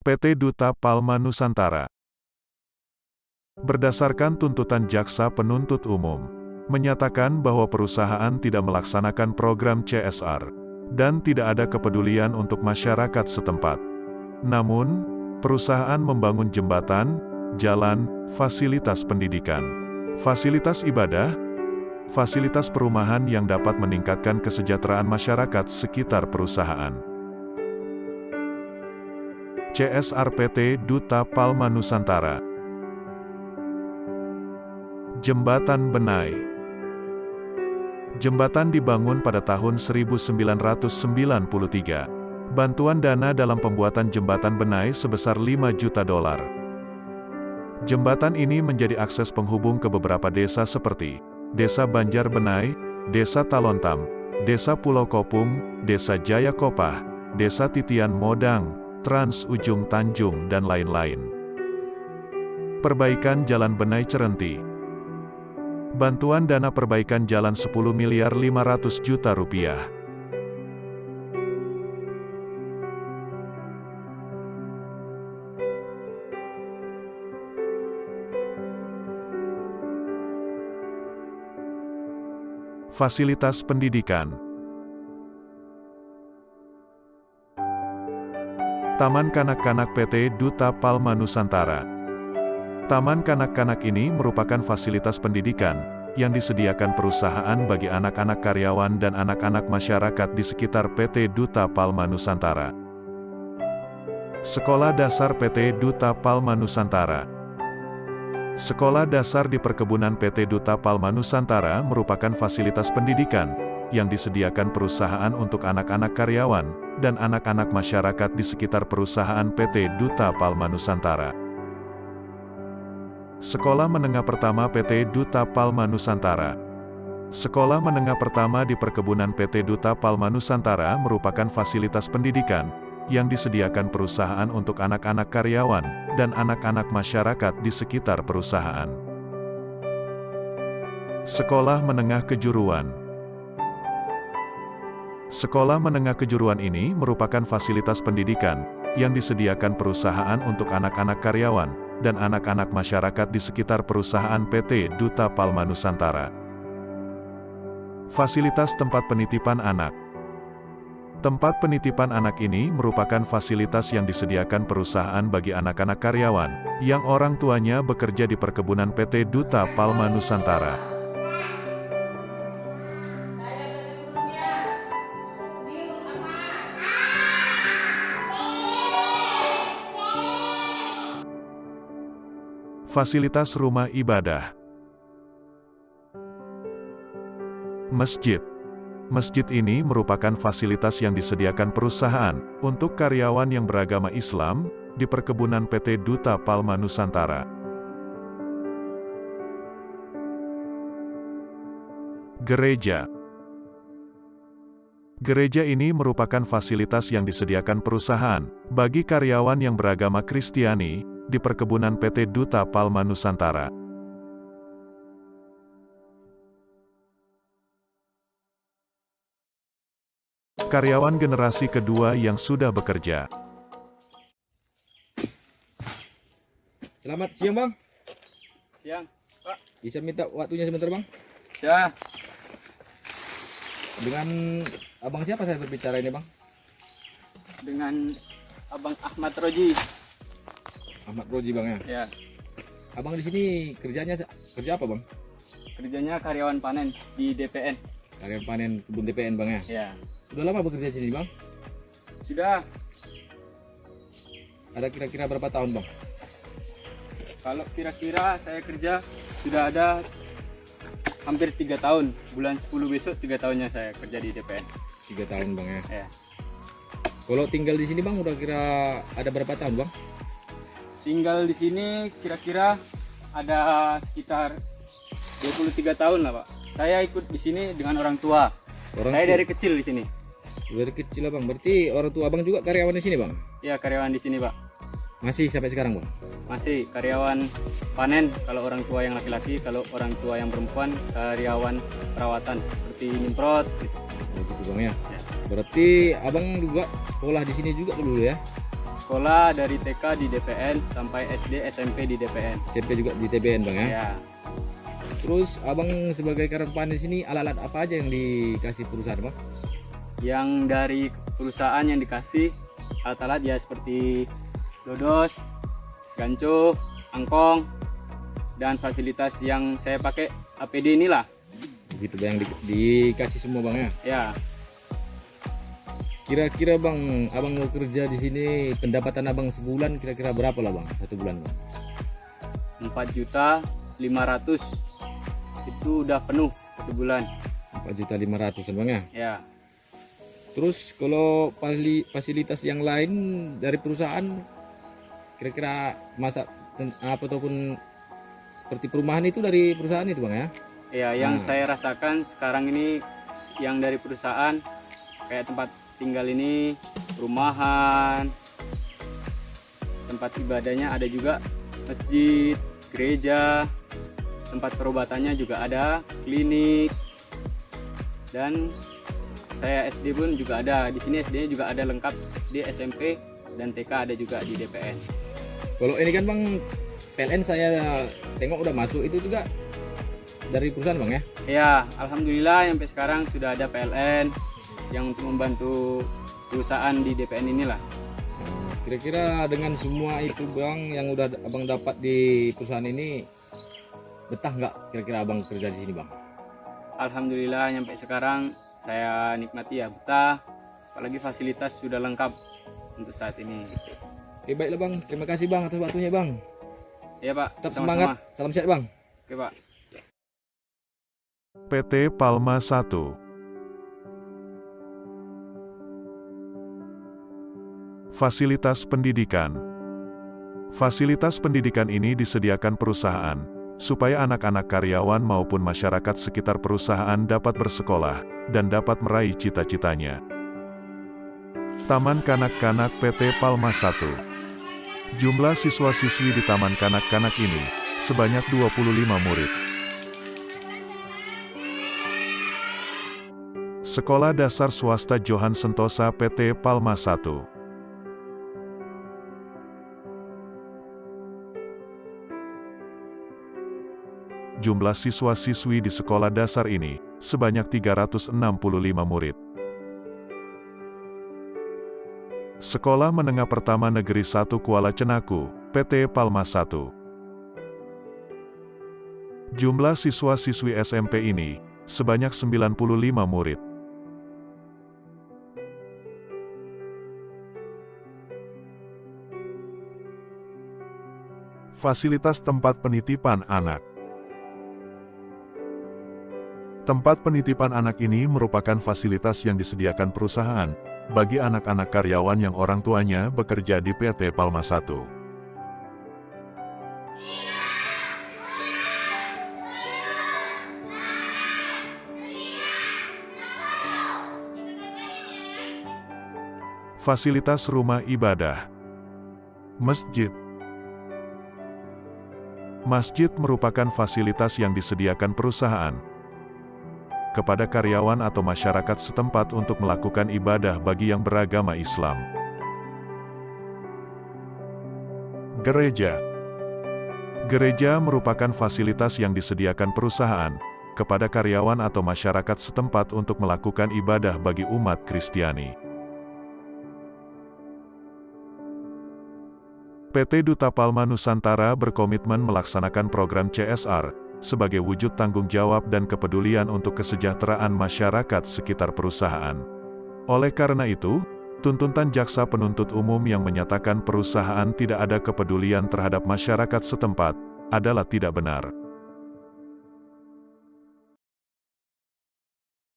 PT Duta Palma Nusantara. Berdasarkan tuntutan Jaksa Penuntut Umum, menyatakan bahwa perusahaan tidak melaksanakan program CSR, dan tidak ada kepedulian untuk masyarakat setempat. Namun, perusahaan membangun jembatan, jalan, fasilitas pendidikan, fasilitas ibadah, fasilitas perumahan yang dapat meningkatkan kesejahteraan masyarakat sekitar perusahaan. CSR PT Duta Palma Nusantara. Jembatan Benai. Jembatan dibangun pada tahun 1993. Bantuan dana dalam pembuatan jembatan Benai sebesar $5 juta. Jembatan ini menjadi akses penghubung ke beberapa desa seperti Desa Banjar Benai, Desa Talontam, Desa Pulau Kopung, Desa Jaya Kopah, Desa Titian Modang, Trans Ujung Tanjung dan lain-lain. Perbaikan Jalan Benai Cerenti. Bantuan dana perbaikan jalan 10.500 juta rupiah. Fasilitas pendidikan. Taman Kanak-Kanak PT Duta Palma Nusantara. Taman kanak-kanak ini merupakan fasilitas pendidikan yang disediakan perusahaan bagi anak-anak karyawan dan anak-anak masyarakat di sekitar PT Duta Palma Nusantara. Sekolah Dasar PT Duta Palma Nusantara. Sekolah dasar di perkebunan PT Duta Palma Nusantara merupakan fasilitas pendidikan yang disediakan perusahaan untuk anak-anak karyawan dan anak-anak masyarakat di sekitar perusahaan PT Duta Palma Nusantara. Sekolah Menengah Pertama PT Duta Palma Nusantara. Sekolah Menengah Pertama di perkebunan PT Duta Palma Nusantara merupakan fasilitas pendidikan yang disediakan perusahaan untuk anak-anak karyawan dan anak-anak masyarakat di sekitar perusahaan. Sekolah Menengah Kejuruan. Sekolah Menengah Kejuruan ini merupakan fasilitas pendidikan yang disediakan perusahaan untuk anak-anak karyawan dan anak-anak masyarakat di sekitar perusahaan PT Duta Palma Nusantara. Fasilitas tempat penitipan anak. Tempat penitipan anak ini merupakan fasilitas yang disediakan perusahaan bagi anak-anak karyawan yang orang tuanya bekerja di perkebunan PT Duta Palma Nusantara. Fasilitas rumah ibadah. Masjid. Masjid ini merupakan fasilitas yang disediakan perusahaan untuk karyawan yang beragama Islam di perkebunan PT Duta Palma Nusantara. Gereja. Gereja ini merupakan fasilitas yang disediakan perusahaan bagi karyawan yang beragama Kristiani di perkebunan PT Duta Palma Nusantara. Karyawan generasi kedua yang sudah bekerja. Selamat siang, Bang. Siang, Pak. Bisa minta waktunya sebentar, Bang? Ya, Dengan abang siapa saya berbicara ini, Bang? dengan Abang Ahmad Roji. Ahmad Roji, Bang ya. Ya, Abang di sini kerja apa, Bang? kerjanya karyawan panen di DPN. Karyawan panen kebun TPN, Bang ya. Ya, Sudah lama bekerja di sini, Bang? sudah. Ada kira-kira berapa tahun, Bang? Kalau kira-kira saya kerja sudah ada hampir 3 tahun. Bulan 10 besok 3 tahunnya saya kerja di DPN. 3 tahun, Bang ya. Ya, Kalau tinggal di sini, Bang, udah kira ada berapa tahun, Bang? tinggal di sini kira-kira ada sekitar 23 tahun lah, Pak. Saya ikut di sini dengan orang tua. Saya dari kecil di sini. Dari kecil, Bang. Berarti orang tua Abang juga karyawan di sini, Bang? Ya, karyawan di sini, Pak. Masih sampai sekarang, Bang? Masih karyawan panen kalau orang tua yang laki-laki, kalau orang tua yang perempuan karyawan perawatan seperti nyemprot gitu. Oh, gitu, Bang ya. Ya. Berarti Abang juga sekolah di sini juga dulu ya? sekolah dari TK di DPN sampai SD SMP di DPN. SMP juga di TBN bang ya. Ya. Terus abang sebagai karyawan petani di sini alat-alat apa aja yang dikasih perusahaan bang? Yang dari perusahaan yang dikasih alat-alat ya seperti dodos, ganco, angkong, dan fasilitas yang saya pakai APD inilah. Gitu bang, yang dikasih semua bang ya. Ya, Kira-kira bang, abang mau kerja di sini, pendapatan abang sebulan kira-kira berapa lah bang? Satu bulan bang? 4.500.000 itu udah penuh satu bulan. 4.500.000 bang ya. Ya, Terus kalau fasilitas yang lain dari perusahaan, kira-kira masa apa ataupun seperti perumahan itu dari perusahaan itu bang ya? ya yang saya rasakan sekarang ini yang dari perusahaan kayak tempat tinggal ini, perumahan, tempat ibadahnya ada juga, masjid, gereja, tempat perobatannya juga ada, klinik, dan saya SD pun juga ada. Di sini SD-nya juga ada lengkap, SD, SMP, dan TK ada juga di DPN. Kalau ini kan bang, PLN saya tengok udah masuk, itu juga dari perusahaan bang ya? Ya, alhamdulillah sampai sekarang sudah ada PLN yang untuk membantu perusahaan di DPN inilah. Kira-kira dengan semua itu bang yang udah abang dapat di perusahaan ini, betah nggak kira-kira abang kerja di sini bang? Alhamdulillah sampai sekarang saya nikmati ya, betah. Apalagi fasilitas sudah lengkap untuk saat ini. Oke baiklah bang, terima kasih bang atas waktunya bang. Ya Pak, Tetap sama-sama. semangat, salam sehat bang. Oke Pak. PT Palma I. Fasilitas pendidikan. Fasilitas pendidikan ini disediakan perusahaan, supaya anak-anak karyawan maupun masyarakat sekitar perusahaan dapat bersekolah, dan dapat meraih cita-citanya. Taman Kanak-Kanak PT Palma I. Jumlah siswa-siswi di Taman Kanak-Kanak ini, sebanyak 25 murid. Sekolah Dasar Swasta Johan Sentosa PT Palma I. Jumlah siswa-siswi di sekolah dasar ini, sebanyak 365 murid. Sekolah Menengah Pertama Negeri 1 Kuala Cenaku, PT Palma I. Jumlah siswa-siswi SMP ini, sebanyak 95 murid. Fasilitas tempat penitipan anak. Tempat penitipan anak ini merupakan fasilitas yang disediakan perusahaan bagi anak-anak karyawan yang orang tuanya bekerja di PT Palma I. Fasilitas rumah ibadah. Masjid. Masjid merupakan fasilitas yang disediakan perusahaan kepada karyawan atau masyarakat setempat untuk melakukan ibadah bagi yang beragama Islam. Gereja. Gereja merupakan fasilitas yang disediakan perusahaan kepada karyawan atau masyarakat setempat untuk melakukan ibadah bagi umat Kristiani. PT Duta Palma Nusantara berkomitmen melaksanakan program CSR sebagai wujud tanggung jawab dan kepedulian untuk kesejahteraan masyarakat sekitar perusahaan. Oleh karena itu, tuntutan jaksa penuntut umum yang menyatakan perusahaan tidak ada kepedulian terhadap masyarakat setempat adalah tidak benar.